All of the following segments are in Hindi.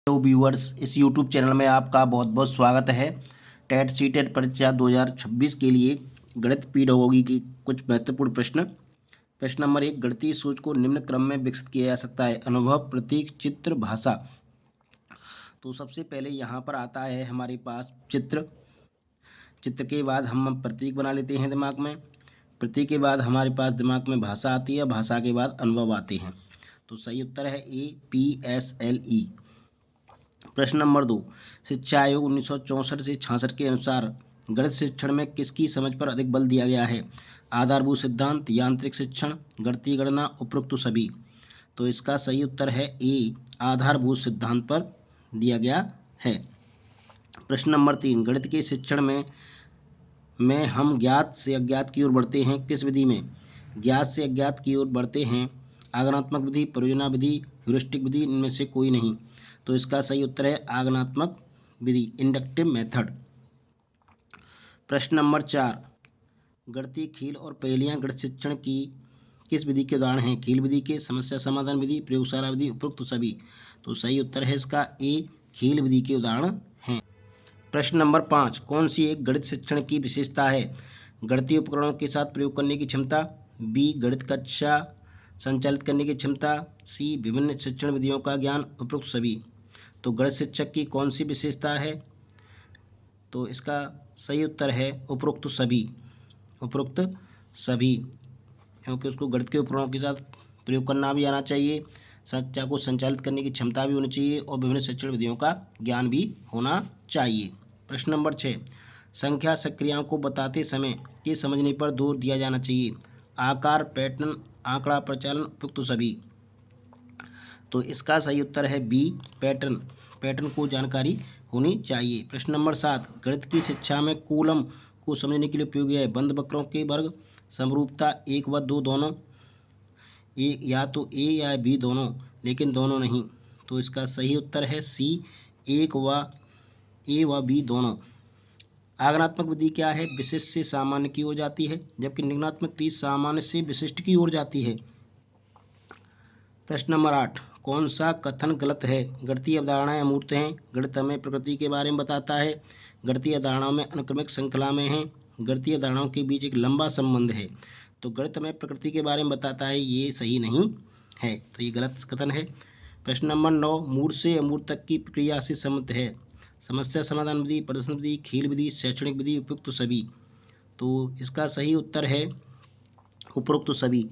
हेलो व्यूअर्स, इस यूट्यूब चैनल में आपका बहुत बहुत स्वागत है। टेट सीटेट परीक्षा 2026 के लिए गणित पीडब्ल्यूडी की कुछ महत्वपूर्ण प्रश्न। प्रश्न नंबर 1, गणितीय सोच को निम्न क्रम में विकसित किया जा सकता है: अनुभव, प्रतीक, चित्र, भाषा। तो सबसे पहले यहाँ पर आता है हमारे पास चित्र। चित्र के बाद हम प्रतीक बना लेते हैं दिमाग में। प्रतीक के बाद हमारे पास दिमाग में भाषा आती है। भाषा के बाद अनुभव आते हैं। तो सही उत्तर है APSLE। प्रश्न नंबर 2, शिक्षा आयोग 1964 से 66 के अनुसार गणित शिक्षण में किसकी समझ पर अधिक बल दिया गया है? आधारभूत सिद्धांत, यांत्रिक शिक्षण, गणितीय गणना, उपरोक्त सभी। तो इसका सही उत्तर है ए, आधारभूत सिद्धांत पर दिया गया है। प्रश्न नंबर 3, गणित के शिक्षण में हम ज्ञात से अज्ञात की ओर बढ़ते हैं किस विधि में? ज्ञात से अज्ञात की ओर बढ़ते हैं आगमनात्मक विधि, परियोजना विधि, ह्यूरिस्टिक विधि, इनमें से कोई नहीं। तो इसका सही उत्तर है आगमनात्मक विधि, इंडक्टिव मेथड। प्रश्न नंबर 4, गणितीय खेल और पहेलियां गणित शिक्षण की किस विधि के उदाहरण हैं? खेल विधि के, समस्या समाधान विधि, प्रयोगशाला विधि, उपरोक्त सभी। तो सही उत्तर है इसका ए, खेल विधि के उदाहरण हैं। प्रश्न नंबर 5, कौन सी एक गणित शिक्षण की विशेषता है? गणितीय उपकरणों के साथ प्रयोग करने की क्षमता, बी, गणित कक्षा संचालित करने की क्षमता, सी, विभिन्न शिक्षण विधियों का ज्ञान, उपरोक्त सभी। तो गणित शिक्षक की कौन सी विशेषता है? तो इसका सही उत्तर है उपरोक्त सभी। उपरोक्त सभी, क्योंकि उसको गणित के उपकरणों के साथ प्रयोग करना भी आना चाहिए, संख्या को संचालित करने की क्षमता भी होनी चाहिए और विभिन्न शिक्षण विधियों का ज्ञान भी होना चाहिए। प्रश्न नंबर 6, संख्या सक्रियाओं को बताते समय के समझने पर जोर दिया जाना चाहिए: आकार, पैटर्न, आंकड़ा प्रचालन, उपरोक्त सभी। तो इसका सही उत्तर है बी, पैटर्न। पैटर्न को जानकारी होनी चाहिए। प्रश्न नंबर 7, गणित की शिक्षा में कूलम को समझने के लिए उपयोगी है: बंद वक्रों के वर्ग, समरूपता, 1 व 2 दोनों, या तो ए या बी दोनों, लेकिन दोनों नहीं। तो इसका सही उत्तर है सी, एक व ए व बी दोनों। आगमनात्मक विधि क्या है? विशिष्ट से सामान्य की ओर जाती है, जबकि निगमनात्मक विधि सामान्य से विशिष्ट की ओर जाती है। प्रश्न नंबर 8, कौन सा कथन गलत है? गणितीय अवधारणाएं अमूर्त हैं, गणित हमें प्रकृति के बारे में बताता है, गणितीय अवधारणाओं में अनुक्रमिक श्रृंखला में है, गणितीय अवधारणाओं के बीच एक लंबा संबंध है। तो गणित हमें प्रकृति के बारे में बताता है, ये सही नहीं है, तो ये गलत कथन है। प्रश्न नंबर 9, मूर्त से अमूर्त तक की प्रक्रिया से संबंधित है: समस्या समाधान विधि, प्रदर्शन विधि, खेल विधि, शैक्षणिक विधि, उपयुक्त सभी। तो इसका सही उत्तर है उपरोक्त सभी।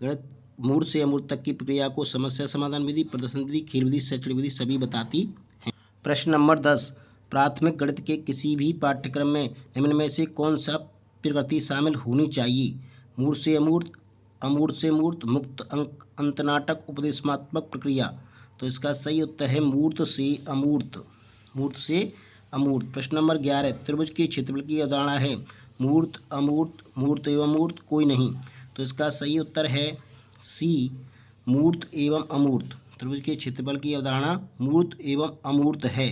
गणित मूर्त से अमूर्त तक की प्रक्रिया को समस्या समाधान विधि, प्रदर्शन विधि, खेल विधि, शैक्षणिक विधि सभी बताती हैं। प्रश्न नंबर 10, प्राथमिक गणित के किसी भी पाठ्यक्रम में निम्न में से कौन सा प्रकृति शामिल होनी चाहिए? मूर्त से अमूर्त, अमूर्त से मूर्त, मुक्त अंक, अंतनाटक, उपदेशात्मक प्रक्रिया। तो इसका सही उत्तर है मूर्त से अमूर्त। मूर्त से अमूर्त। प्रश्न नंबर 11, त्रिभुज के क्षेत्रफल की अवधारणा है: मूर्त, अमूर्त, मूर्त एवं मूर्त, कोई नहीं। तो इसका सही उत्तर है सी, मूर्त एवं अमूर्त। त्रिभुज के क्षेत्रफल की अवधारणा मूर्त एवं अमूर्त है।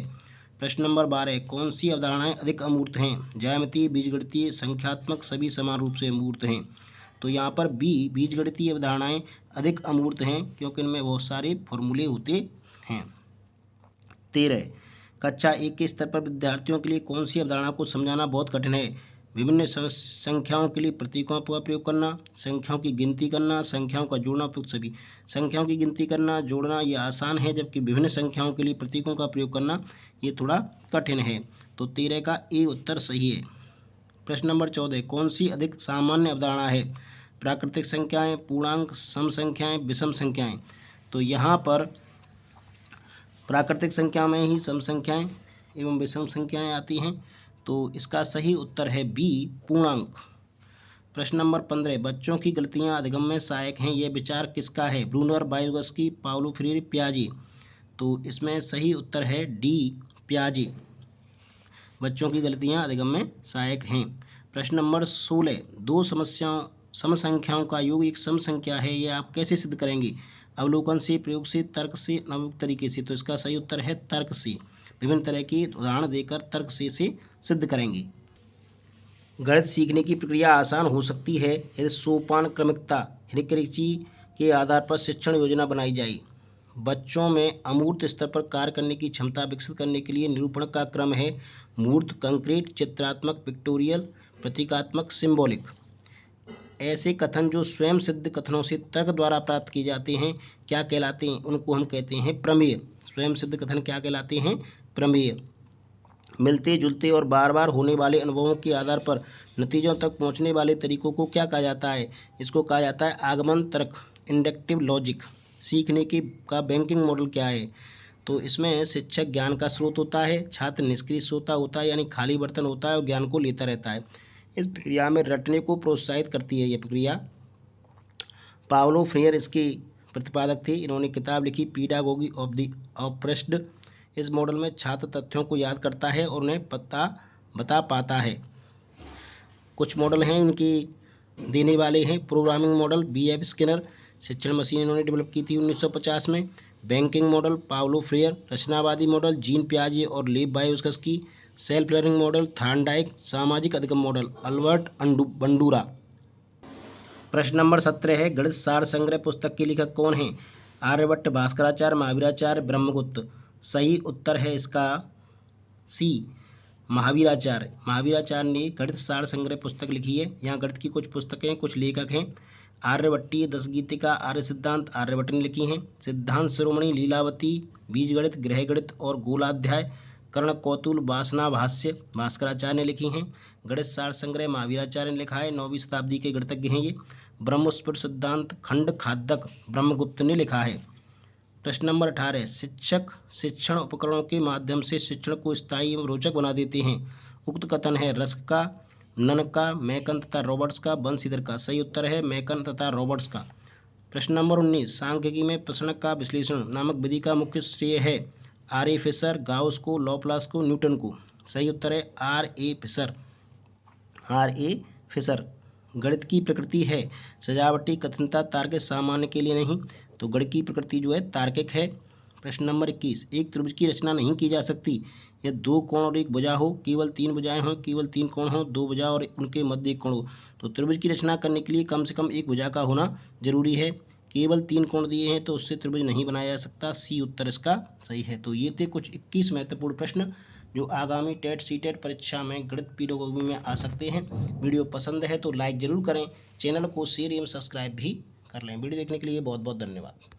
प्रश्न नंबर 12, कौन सी अवधारणाएं अधिक अमूर्त हैं? ज्यामितीय, बीजगणितीय, संख्यात्मक, सभी समान रूप से अमूर्त हैं। तो यहाँ पर बी, बीजगणितीय अवधारणाएं अधिक अमूर्त हैं, क्योंकि इनमें बहुत सारे फॉर्मूले होते हैं। 13, कक्षा 1 के स्तर पर विद्यार्थियों के लिए कौन सी अवधारणा को समझाना बहुत कठिन है? विभिन्न संख्याओं के लिए प्रतीकों का प्रयोग करना, संख्याओं की गिनती करना, संख्याओं का जोड़ना, उपयुक्त सभी। संख्याओं की गिनती करना, जोड़ना ये आसान है, जबकि विभिन्न संख्याओं के लिए प्रतीकों का प्रयोग करना ये थोड़ा कठिन है। तो 13 का ए उत्तर सही है। प्रश्न नंबर 14, कौन सी अधिक सामान्य अवधारणा है? प्राकृतिक संख्याएं, पूर्णांक, सम संख्याएं, विषम संख्याएं। तो यहाँ पर प्राकृतिक संख्या में ही सम संख्याएं एवं विषम संख्याएं आती हैं। तो इसका सही उत्तर है बी, पूर्णांक। प्रश्न नंबर 15, बच्चों की गलतियां अधिगम में सहायक हैं, यह विचार किसका है? ब्रूनर, वाइगोत्स्की, पाउलो फ्रीरे, पियाजे। तो इसमें सही उत्तर है डी, पियाजे। बच्चों की गलतियां अधिगम में सहायक हैं। प्रश्न नंबर 16, दो सम संख्याओं का योग एक सम संख्या है, यह आप कैसे सिद्ध करेंगे? अवलोकन से, प्रयोग से, तर्क से, अनवलोकन तरीके से। तो इसका सही उत्तर है तर्क से। विभिन्न तरह के उदाहरण देकर तर्क से सिद्ध करेंगे। गणित सीखने की प्रक्रिया आसान हो सकती है यदि सोपान क्रमिकता, हिरैर्की के आधार पर शिक्षण योजना बनाई जाए। बच्चों में अमूर्त स्तर पर कार्य करने की क्षमता विकसित करने के लिए निरूपण का क्रम है मूर्त, कंक्रीट, चित्रात्मक, पिक्टोरियल, प्रतीकात्मक, सिंबॉलिक। ऐसे कथन जो स्वयं सिद्ध कथनों से तर्क द्वारा प्राप्त किए जाते हैं क्या कहलाते हैं? उनको हम कहते हैं प्रमेय। स्वयं सिद्ध कथन क्या कहलाते हैं? प्रमेय। मिलते जुलते और बार बार होने वाले अनुभवों के आधार पर नतीजों तक पहुंचने वाले तरीकों को क्या कहा जाता है? इसको कहा जाता है आगमन तर्क, इंडक्टिव लॉजिक। सीखने की का बैंकिंग मॉडल क्या है? तो इसमें शिक्षक ज्ञान का स्रोत होता है, छात्र निष्क्रिय श्रोता होता है यानी खाली बर्तन होता है और ज्ञान को लेता रहता है। इस प्रक्रिया में रटने को प्रोत्साहित करती है यह प्रक्रिया। पावलो फ्रेयर इसके प्रतिपादक थे। इन्होंने किताब लिखी पीडागोगी ऑफ द ऑप्रेस्ड। इस मॉडल में छात्र तथ्यों को याद करता है और उन्हें बता पाता है। कुछ मॉडल हैं इनकी देने वाले हैं। प्रोग्रामिंग मॉडल BF स्किनर, शिक्षण मशीन इन्होंने डेवलप की थी 1950 में। Banking model Paulo Freire. रचनावादी मॉडल जीन पियाजे और Lev Vygotsky. Self learning model Thorndike. सामाजिक अधिगम मॉडल अल्बर्ट बंडूरा। प्रश्न नंबर 17 है गणित सार संग्रह पुस्तक के लेखक कौन हैं? आर्यभट्ट, भास्कराचार्य, महावीराचार्य, ब्रह्मगुप्त। सही उत्तर है इसका सी, महावीराचार्य। महावीराचार्य ने गणित सार संग्रह पुस्तक लिखी है। यहाँ गणित की कुछ पुस्तकें, कुछ लेखक हैं। आर्यभट्टीय दशगीतिका, आर्य सिद्धांत आर्यभट्ट ने लिखी हैं। सिद्धांत शिरोमणि, लीलावती, बीजगणित, गृहगणित और गोलाध्याय, कर्ण कौतुल, वासना भाष्य भास्कराचार्य ने लिखी हैं। गणित सार संग्रह महावीराचार्य ने लिखा है। 9वीं शताब्दी के गणितज्ञ हैं ये। ब्रह्मस्फुट सिद्धांत खंड खादक ब्रह्मगुप्त ने लिखा है। प्रश्न नंबर 18 शिक्षक शिक्षण उपकरणों के माध्यम से शिक्षण को स्थायी एवं रोचक बना देते हैं। उक्त कथन है रस्क का, नन का, मैकन तथा रॉबर्ट्स का, बंसीधर का। सही उत्तर है मैकन तथा रॉबर्ट्स का। प्रश्न नंबर 19 सांख्यिकी में प्रश्न का विश्लेषण नामक विधि का मुख्य श्रेय है R.A. फिशर, गाउस को, लॉपलास को, न्यूटन को। सही उत्तर है R.A. फिशर। R.A. फिशर। गणित की प्रकृति है सजावटी, कथनता, तार्किक, सामान्य के लिए नहीं। तो गणित की प्रकृति जो है तार्किक है। प्रश्न नंबर 21 एक त्रिभुज की रचना नहीं की जा सकती यह 2 कोण और 1 भुजा हो, केवल 3 भुजाएं हों, केवल 3 कोण हो, 2 भुजा और उनके मध्य 1 कोण हो। तो त्रिभुज की रचना करने के लिए कम से कम 1 भुजा का होना जरूरी है। केवल 3 कोण दिए हैं तो उससे त्रिभुज नहीं बनाया जा सकता। सी उत्तर इसका सही है। तो ये थे कुछ 21 महत्वपूर्ण प्रश्न जो आगामी टेट सीटेट परीक्षा में गणित पीडागोगी में आ सकते हैं। वीडियो पसंद है तो लाइक ज़रूर करें, चैनल को शेयर एवं सब्सक्राइब भी कर लें। वीडियो देखने के लिए बहुत बहुत धन्यवाद।